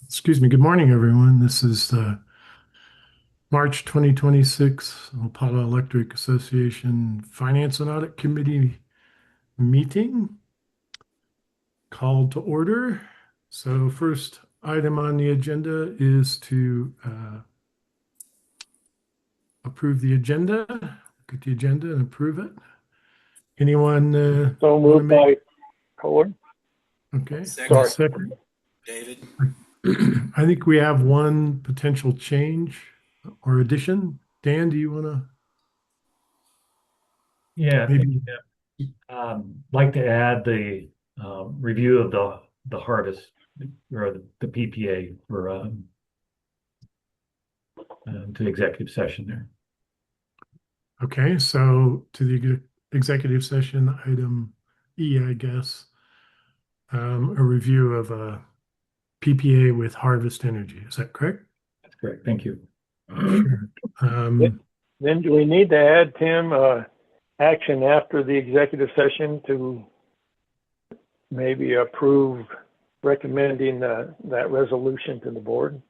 Excuse me. Good morning, everyone. This is the March 2026 Opala Electric Association Finance and Audit Committee meeting called to order. So first item on the agenda is to approve the agenda. Look at the agenda and approve it. Anyone So moved by Kohler. Okay. Sorry. Second. David. I think we have one potential change or addition. Dan, do you want to? Yeah, Maybe. like to add the review of the harvest or the PPA for to the executive session there. Okay, so to the executive session, item E, I guess, a review of a PPA with Harvest Energy. Is that correct? That's correct. Thank you. Sure. Then do we need to add, Tim, action after the executive session to maybe approve recommending that resolution to the board?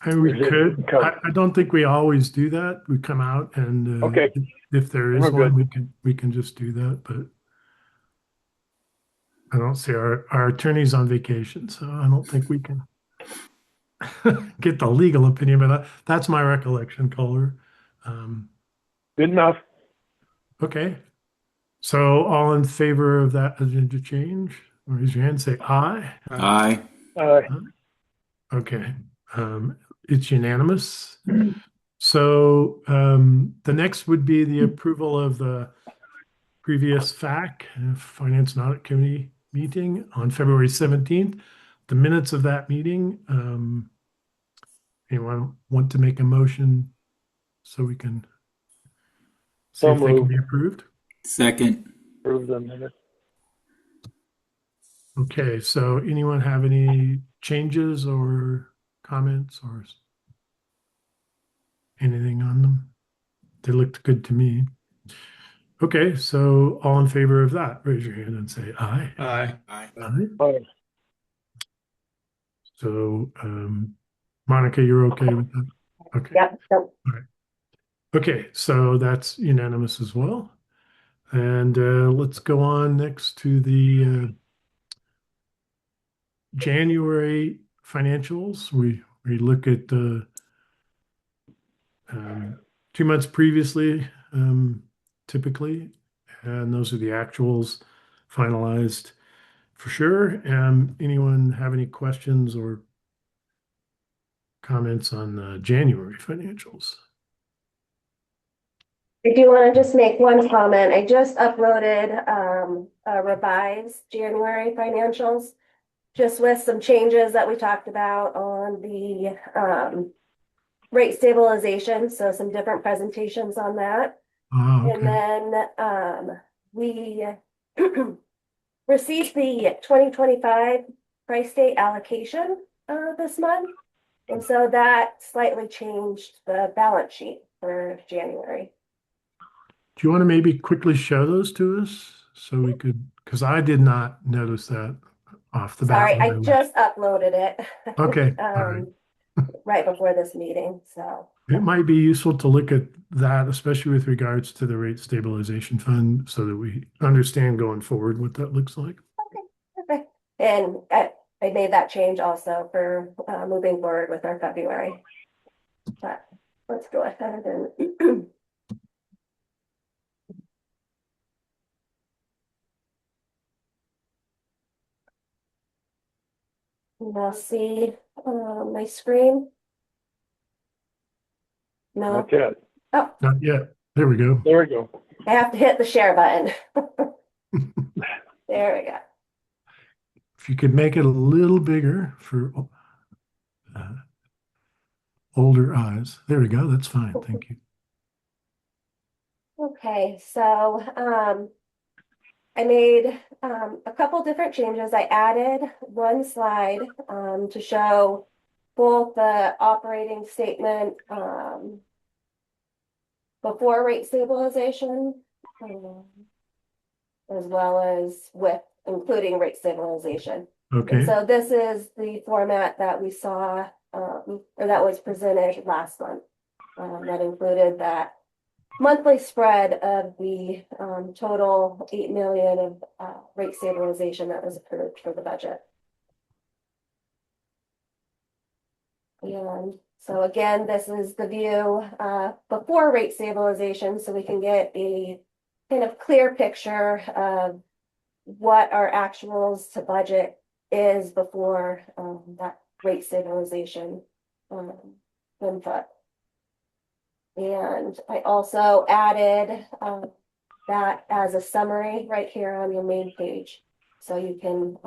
We could. I don't think we always do that. We come out and Okay. if there is We're one, good. we can just do that. But I don't see our attorney's on vacation, so I don't think we can get the legal opinion. But that's my recollection, Kohler. Good enough. Okay. So all in favor of that agenda change, raise your hand, say aye. Aye. Okay. It's unanimous. So the next would be the approval of the previous FAC, Finance and Audit Committee meeting on February 17th. The minutes of that meeting, anyone want to make a motion so we can see So if they can moved. be approved? Second. Approve the minutes. Okay, so anyone have any changes or comments or anything on them? They looked good to me. Okay, so all in favor of that, raise your hand and say aye. Aye. Aye. So, Monica, you're okay with that? Okay. Yep. All right. Okay, so that's unanimous as well. And let's go on next to the January financials. We look at the 2 months previously, typically, and those are the actuals finalized for sure. Anyone have any questions or comments on the January financials? I do want to just make one comment. I just uploaded a revised January financials, just with some changes that we talked about on the rate stabilization. So some different presentations on that. Okay. And then we received the 2025 price date allocation this month. And so that slightly changed the balance sheet for January. Do you want to maybe quickly show those to us so we could, because I did not notice that off the bat. Sorry, I just uploaded it. Okay, all right. Right before this meeting, so. It might be useful to look at that, especially with regards to the rate stabilization fund, so that we understand going forward what that looks like. Okay. And I made that change also for moving forward with our February. But let's go ahead and I'll see my screen. No. Not yet. Oh, Not yet. There we go. There we go. I have to hit the share button. There we go. If you could make it a little bigger for older eyes. There we go. That's fine. Thank you. Okay, so I made a couple different changes. I added one slide to show both the operating statement before rate stabilization as well as with including rate stabilization. And Okay, so this is the format that we saw, or that was presented last month. That included that monthly spread of the total 8 million of rate stabilization that was approved for the budget. And so again, this is the view before rate stabilization, so we can get a kind of clear picture of what our actuals to budget is before that rate stabilization input. And I also added that as a summary right here on your main page. So you can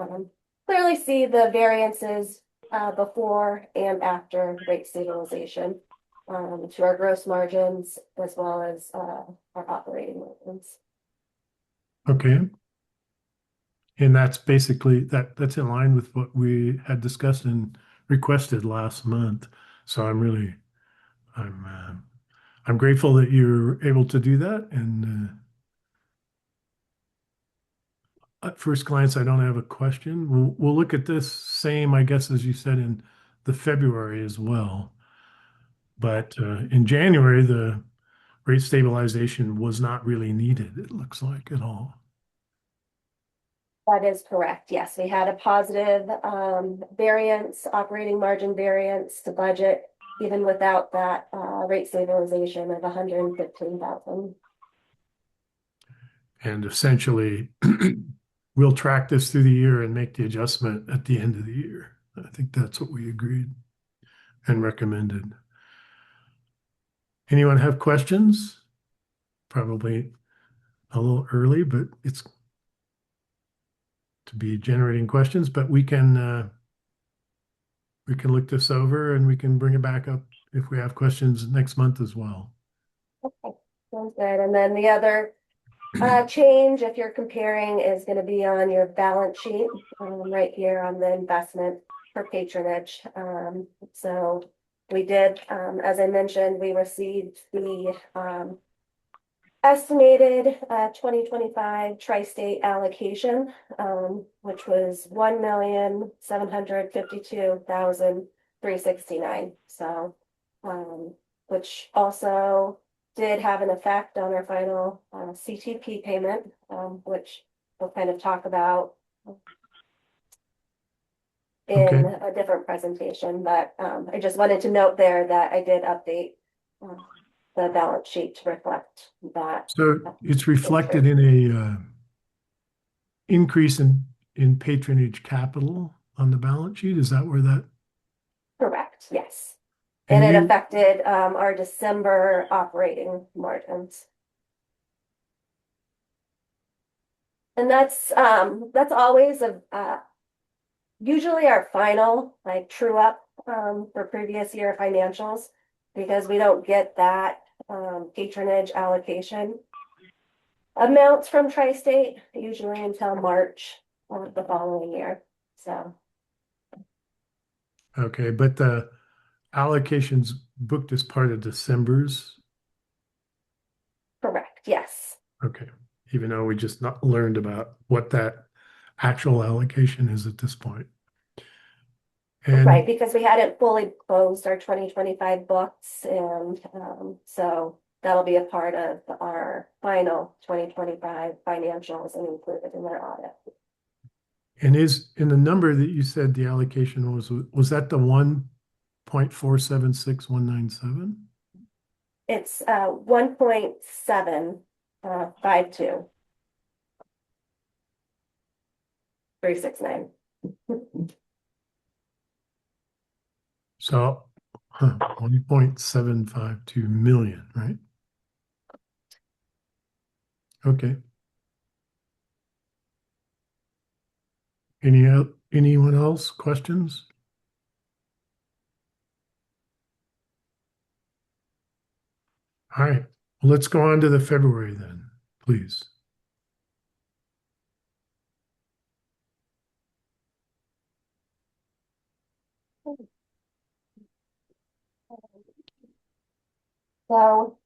clearly see the variances before and after rate stabilization to our gross margins as well as our operating margins. okay. And that's basically that's in line with what we had discussed and requested last month. So I'm grateful that you're able to do that. And at first glance, I don't have a question. We'll look at this same, I guess, as you said in the February as well. But in January, the rate stabilization was not really needed, it looks like, at all. That is correct. Yes, we had a positive variance, operating margin variance to budget, even without that rate stabilization of 115,000. And essentially, we'll track this through the year and make the adjustment at the end of the year. I think that's what we agreed and recommended. Anyone have questions? Probably a little early, but it's to be generating questions, but we can look this over and we can bring it back up if we have questions next month as well. Okay, sounds good. And then the other change, if you're comparing, is going to be on your balance sheet right here on the investment for patronage. So we did, as I mentioned, we received the estimated 2025 tri-state allocation, which was 1,752,369. So, which also did have an effect on our final CTP payment, which we'll kind of talk about in Okay. a different presentation. But I just wanted to note there that I did update the balance sheet to reflect that. So it's reflected in a increase in patronage capital on the balance sheet. Is that where that? Correct, yes. And And it you- affected our December operating margins. And that's always usually our final like true up for previous year financials, because we don't get that patronage allocation amounts from Tri-State usually until March of the following year. So Okay, but the allocations booked as part of December's. correct, yes. Okay, even though we just not learned about what that actual allocation is at this point. And Right, because we hadn't fully closed our 2025 books, and so that'll be a part of our final 2025 financials and included in our audit. and is in the number that you said the allocation was that the 1.476197? It's 1.752 369. So 1.752 million, right? Okay. Anyone else? Questions? All right. Well, let's go on to the February then, please. So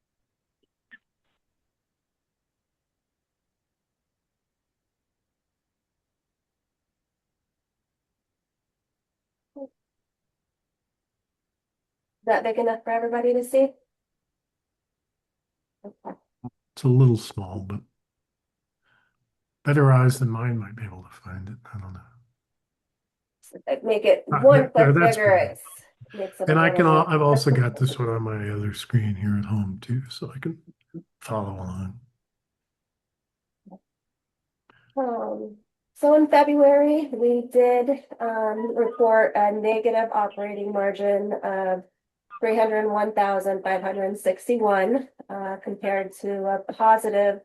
that big enough for everybody to see? Okay. It's a little small, but better eyes than mine might be able to find it. I don't know. So make it one There, click that's bigger, better. it makes it a And little. I've also got this one on my other screen here at home too, so I can follow along. So in February, we did report a negative operating margin of 301,561 compared to a positive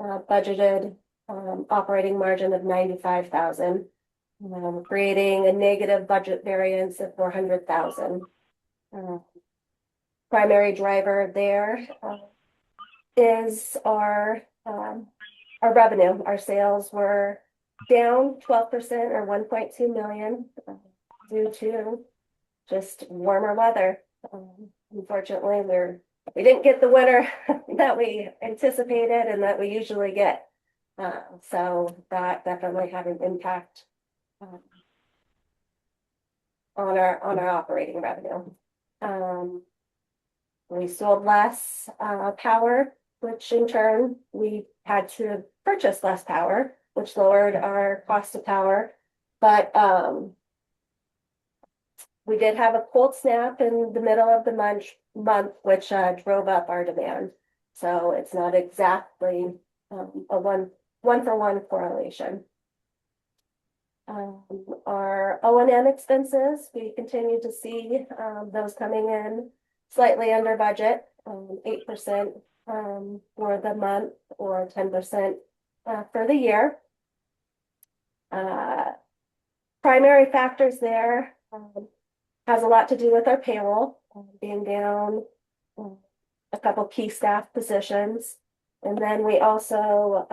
budgeted operating margin of 95,000, creating a negative budget variance of 400,000. Primary driver there is our revenue. Our sales were down 12% or 1.2 million due to just warmer weather. Unfortunately, we didn't get the winter that we anticipated and that we usually get. So that definitely had an impact on our operating revenue. We sold less power, which in turn we had to purchase less power, which lowered our cost of power. But we did have a cold snap in the middle of the month, which drove up our demand. So it's not exactly a one-for-one correlation. Our O&M expenses, we continue to see those coming in slightly under budget, 8% for the month or 10% for the year. Primary factors there has a lot to do with our payroll being down a couple key staff positions. And then we also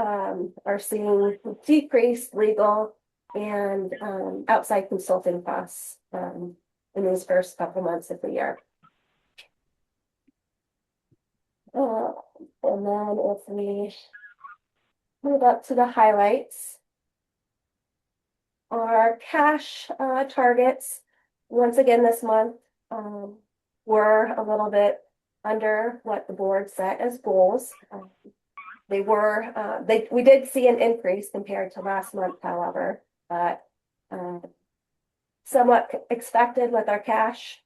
are seeing decreased legal and outside consulting costs in these first couple months of the year. And then if we move up to the highlights, our cash targets, once again this month, were a little bit under what the board set as goals. We did see an increase compared to last month, however, but somewhat expected with our cash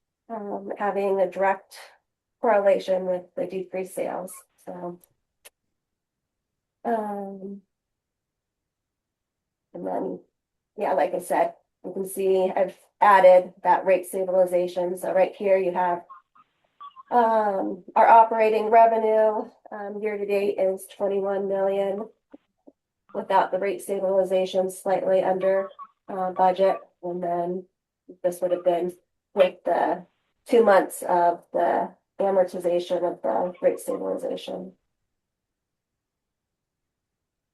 having a direct correlation with the decreased sales. So, and then, yeah, like I said, you can see I've added that rate stabilization. So right here you have our operating revenue year to date is 21 million. Without the rate stabilization, slightly under budget. And then this would have been with the 2 months of the amortization of the rate stabilization.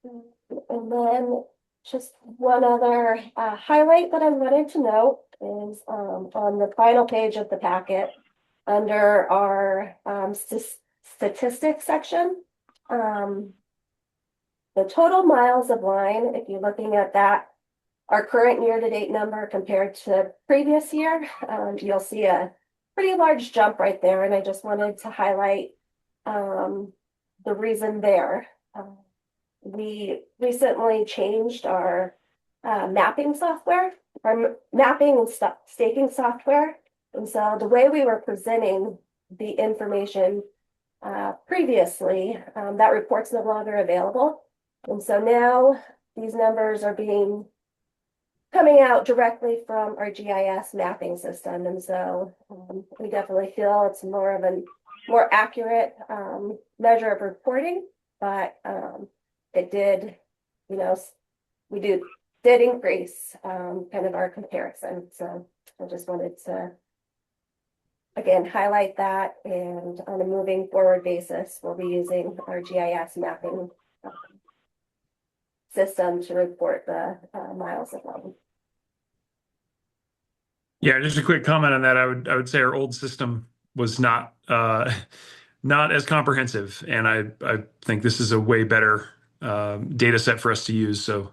And then just one other highlight that I wanted to note is on the final page of the packet under our statistics section. The total miles of line, if you're looking at that, our current year-to-date number compared to previous year, you'll see a pretty large jump right there. And I just wanted to highlight the reason there. We recently changed our mapping software, our mapping and staking software. And so the way we were presenting the information previously, that report's no longer available. And so now these numbers are coming out directly from our GIS mapping system. And so we definitely feel it's more of a more accurate measure of reporting, but it did, we did increase kind of our comparison. So I just wanted to, again, highlight that. And on a moving forward basis, we'll be using our GIS mapping system to report the miles of line. Yeah, just a quick comment on that. I would say our old system was not as comprehensive, and I think this is a way better data set for us to use. So,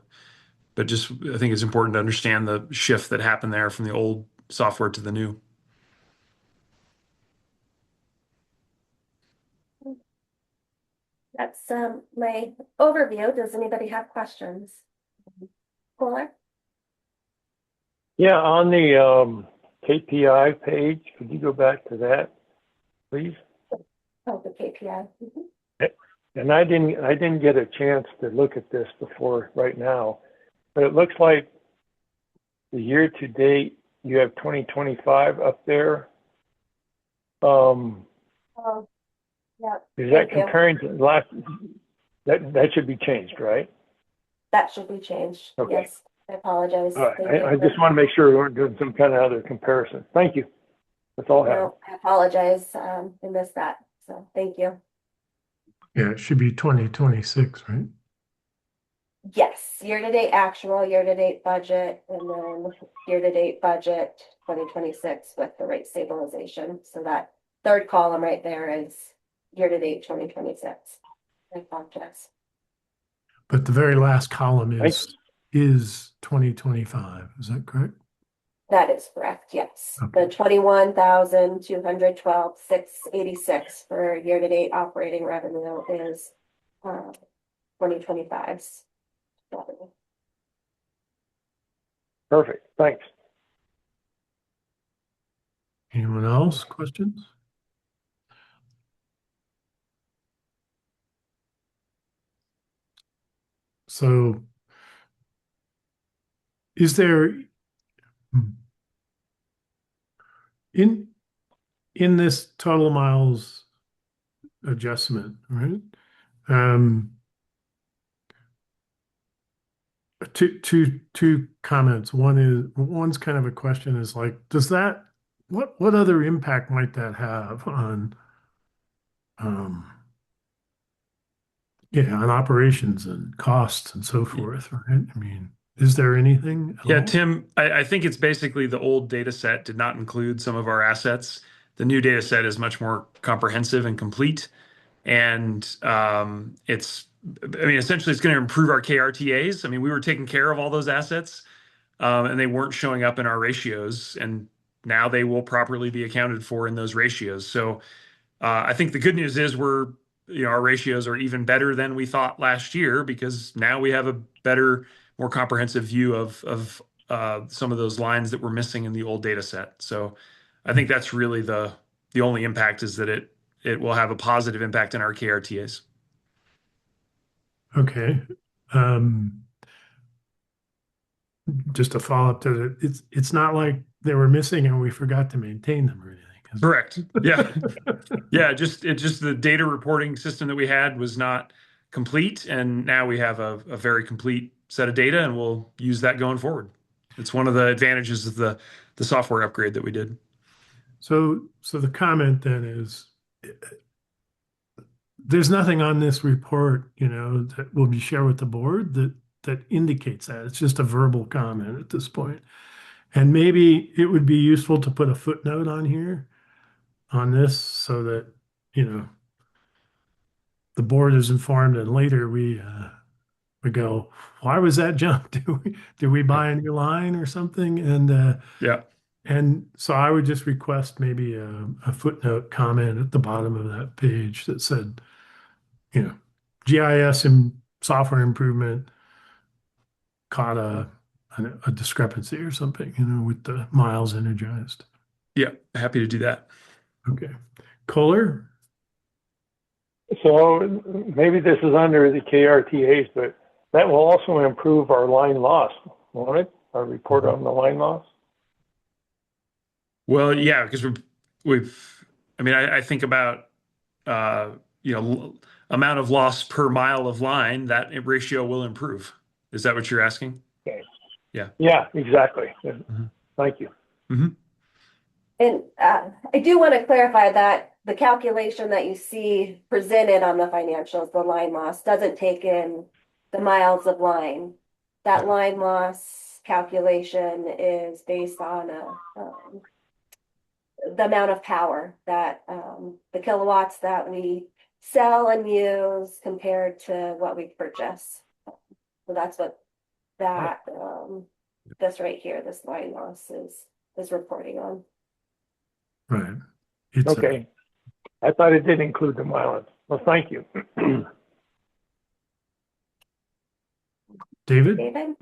but just I think it's important to understand the shift that happened there from the old software to the new. That's my overview. Does anybody have questions? Fuller? Yeah, on the KPI page, could you go back to that, please? Oh, the KPI. And I didn't get a chance to look at this before right now, but it looks like the year to date, you have 2025 up there. Oh, yeah. Is that Thank you. comparing to the last, that should be changed, right? That should be changed. Okay. Yes, I apologize. All right, Thank I you. just want to make sure we weren't doing some kind of other comparison. Thank you. That's all I have. No, I apologize. I missed that. So thank you. Yeah, it should be 2026, right? Yes, year-to-date actual, year-to-date budget, and then year-to-date budget 2026 with the rate stabilization. So that third column right there is year-to-date 2026. I apologize. But the very last column Thank is 2025. Is that correct? That is correct, yes. Okay. The 21,212,686 for year-to-date operating revenue is 2025's revenue. Perfect. Thanks. Anyone else? Questions? So is there in this total miles adjustment, right? Two comments. One's kind of a question is like, does that what other impact might that have on on operations and costs and so forth, right? I mean, is there anything at Yeah, all? Tim, I think it's basically the old data set did not include some of our assets. The new data set is much more comprehensive and complete. And essentially it's going to improve our KRTAs. I mean, we were taking care of all those assets and they weren't showing up in our ratios. And now they will properly be accounted for in those ratios. So I think the good news is our ratios are even better than we thought last year because now we have a better, more comprehensive view of some of those lines that were missing in the old data set. So I think that's really the only impact is that it will have a positive impact on our KRTAs. Okay. Just a follow-up to it. It's not like they were missing and we forgot to maintain them or anything. is it? Correct. Yeah. Yeah. Just the data reporting system that we had was not complete. And now we have a very complete set of data and we'll use that going forward. It's one of the advantages of the software upgrade that we did. So the comment then is there's nothing on this report, that will be shared with the board that indicates that. It's just a verbal comment at this point. And maybe it would be useful to put a footnote on here on this so that, the board is informed and later we go, why was that jump? Did we buy a new line or something? And Yeah. and so I would just request maybe a footnote comment at the bottom of that page that said, GIS and software improvement caught a discrepancy or something, with the miles energized. Yeah. Happy to do that. Okay. Kohler? So maybe this is under the KRTAs, but that will also improve our line loss, won't it? Our report on the line loss? Well, yeah, because I think about, amount of loss per mile of line, that ratio will improve. Is that what you're asking? Okay. Yeah. Yeah, exactly. Mhm. Thank you. Mm-hmm. And I do want to clarify that the calculation that you see presented on the financials, the line loss, doesn't take in the miles of line. That line loss calculation is based on the amount of power that the kilowatts that we sell and use compared to what we purchase. So that's what that this right here, this line loss is reporting on. Right. It's Okay. I thought it did include the mileage. Well, thank you. David? David?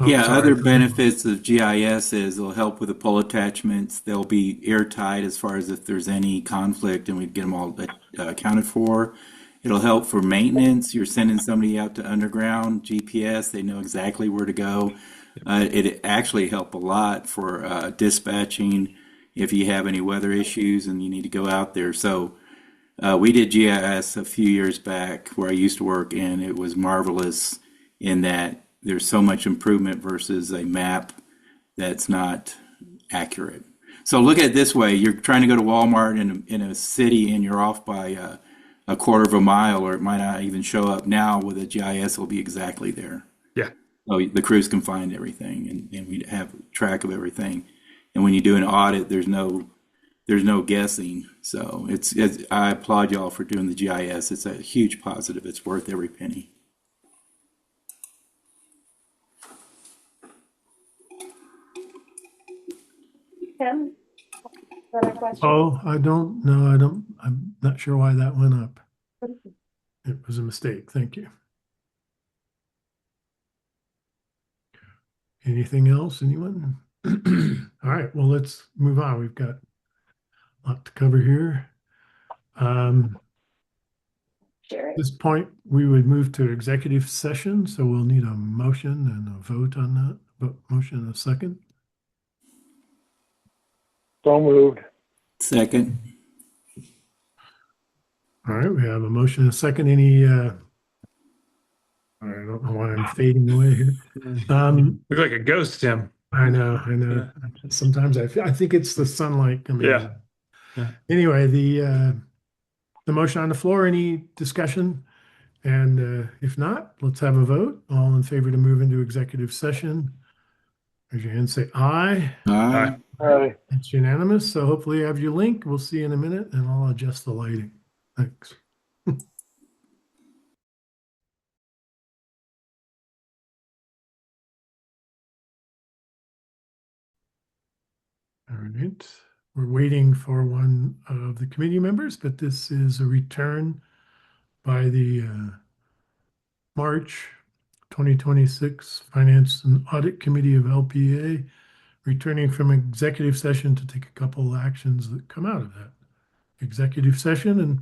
Oh, Yeah, sorry. other benefits of GIS is it'll help with the pull attachments. They'll be airtight as far as if there's any conflict and we get them all accounted for. It'll help for maintenance. You're sending somebody out to underground GPS, they know exactly where to go. It actually help a lot for dispatching if you have any weather issues and you need to go out there. So we did GIS a few years back where I used to work, and it was marvelous in that there's so much improvement versus a map that's not accurate. So look at it this way: you're trying to go to Walmart in a city, and you're off by a quarter of a mile, or it might not even show up. Now with a GIS, it'll be exactly there. Yeah. So the crews can find everything, and we have track of everything. And when you do an audit, there's no guessing. So it's I applaud y'all for doing the GIS. It's a huge positive. It's worth every penny. Tim? Another question? Oh, I don't know. I'm not sure why that went up. It was a mistake. Thank you. Anything else? Anyone? All right. Well, let's move on. We've got a lot to cover here. Sherry? At this point, we would move to executive session. So we'll need a motion and a vote on that. Motion and a second. So moved. Second. All right. We have a motion and a second. I don't know why I'm fading away here. Look like a ghost, Tim. I know. Sometimes I think it's the sunlight coming in. Yeah. Anyway, the motion on the floor, any discussion? And if not, let's have a vote. All in favor to move into executive session? Raise your hand, say aye. Aye. Aye. It's unanimous. So hopefully you have your link. We'll see you in a minute and I'll adjust the lighting. Thanks. All right. We're waiting for one of the committee members, but this is a return by the March 2026 Finance and Audit Committee of LPEA, returning from executive session to take a couple of actions that come out of that executive session. And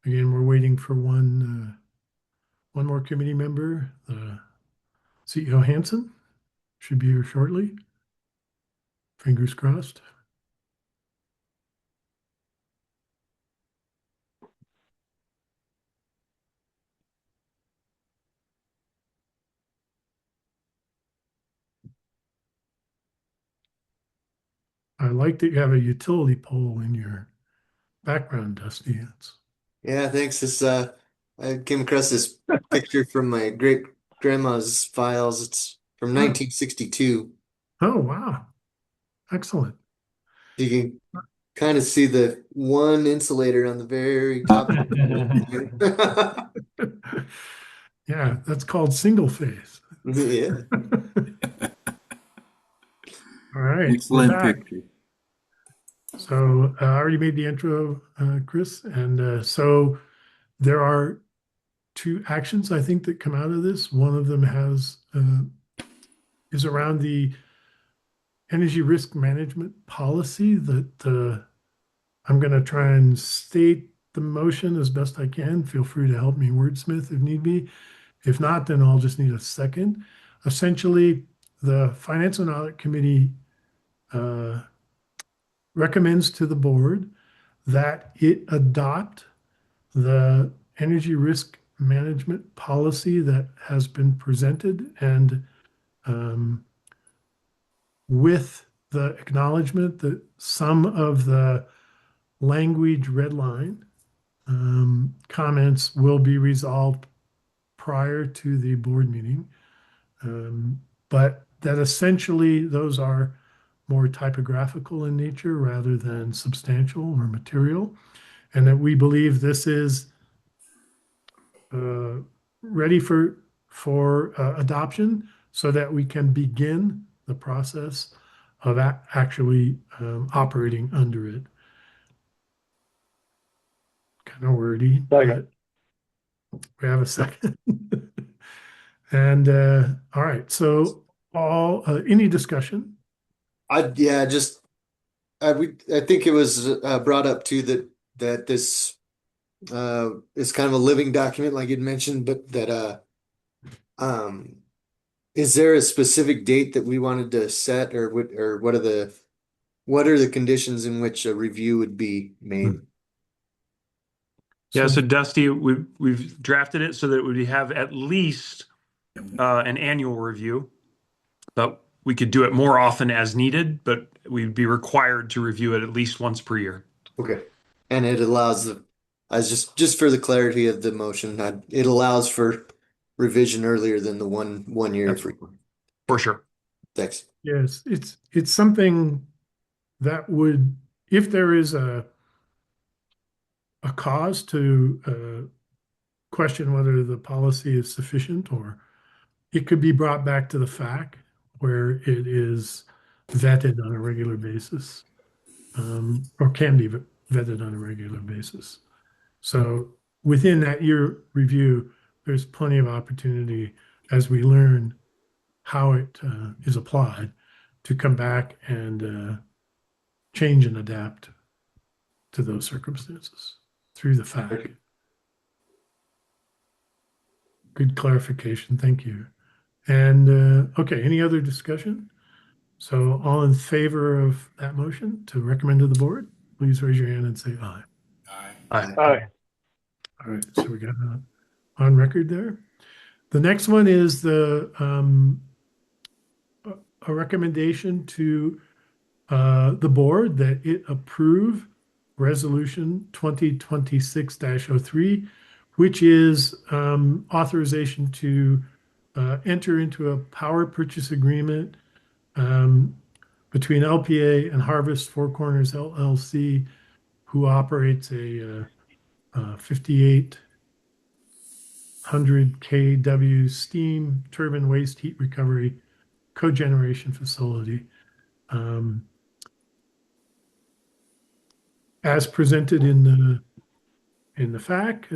again, we're waiting for one more committee member, CEO Hanson should be here shortly. Fingers crossed. I like that you have a utility pole in your background, Dusty. Yeah, thanks. I came across this picture from my great grandma's files. It's from 1962. Oh, wow. Excellent. You can kind of see the one insulator on the very top of the Yeah, that's called single phase. Yeah. All right. Excellent we're back. picture. So I already made the intro, Chris. And so there are two actions, I think, that come out of this. One of them is around the energy risk management policy that I'm going to try and state the motion as best I can. Feel free to help me wordsmith if need be. If not, then I'll just need a second. Essentially, the Finance and Audit Committee recommends to the board that it adopt the energy risk management policy that has been presented, and with the acknowledgement that some of the language redline comments will be resolved prior to the board meeting, but that essentially those are more typographical in nature rather than substantial or material, and that we believe this is ready for adoption so that we can begin the process of actually operating under it. Kind of wordy, Second. but we have a second. And all right, so any discussion? Yeah, just I think it was brought up too that this is kind of a living document, like you'd mentioned, but that um, is there a specific date that we wanted to set, or what are the conditions in which a review would be made? Yeah, So- so Dusty, we've drafted it so that we have at least an annual review, but we could do it more often as needed, but we'd be required to review it at least once per year. Okay. And it allows just for the clarity of the motion, it allows for revision earlier than the one year Yep. frequent. For sure. Thanks. Yes, it's something that would, if there is a cause to question whether the policy is sufficient, or it could be brought back to the FAC where it is vetted on a regular basis, or can be vetted on a regular basis. So within that year review, there's plenty of opportunity as we learn how it is applied to come back and change and adapt to those circumstances through the FAC. Good clarification. Thank you. And okay, any other discussion? So all in favor of that motion to recommend to the board, please raise your hand and say aye. Aye. Aye. All right, so we got that on record there. The next one is a recommendation to the board that it approve Resolution 2026-03, which is authorization to enter into a power purchase agreement between LPEA and Harvest Four Corners LLC, who operates a 5,800 kW steam turbine waste heat recovery cogeneration facility. As presented in the FAC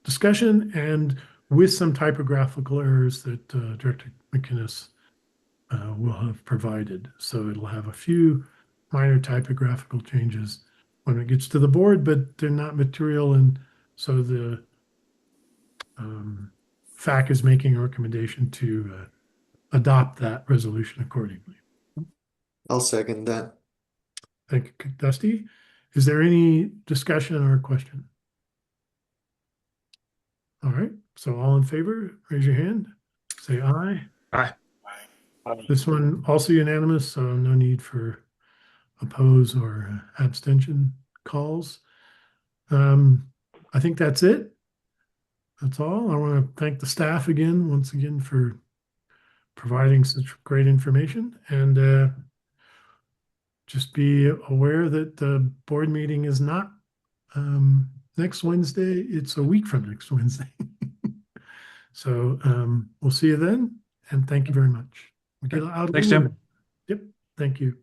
discussion, and with some typographical errors that Director McInnes will have provided. So it'll have a few minor typographical changes when it gets to the board, but they're not material, and so the FAC is making a recommendation to adopt that resolution accordingly. I'll second that. Thank you, Dusty. Is there any discussion or question? All right, so all in favor, raise your hand, say aye. Aye. This one also unanimous, so no need for oppose or abstention calls. I think that's it. That's all. I want to thank the staff again, once again, for providing such great information, and just be aware that the board meeting is not next Wednesday. It's a week from next Wednesday. So we'll see you then, and thank you very much. We'll get out of the Thanks, way. Tim. Yep, thank you.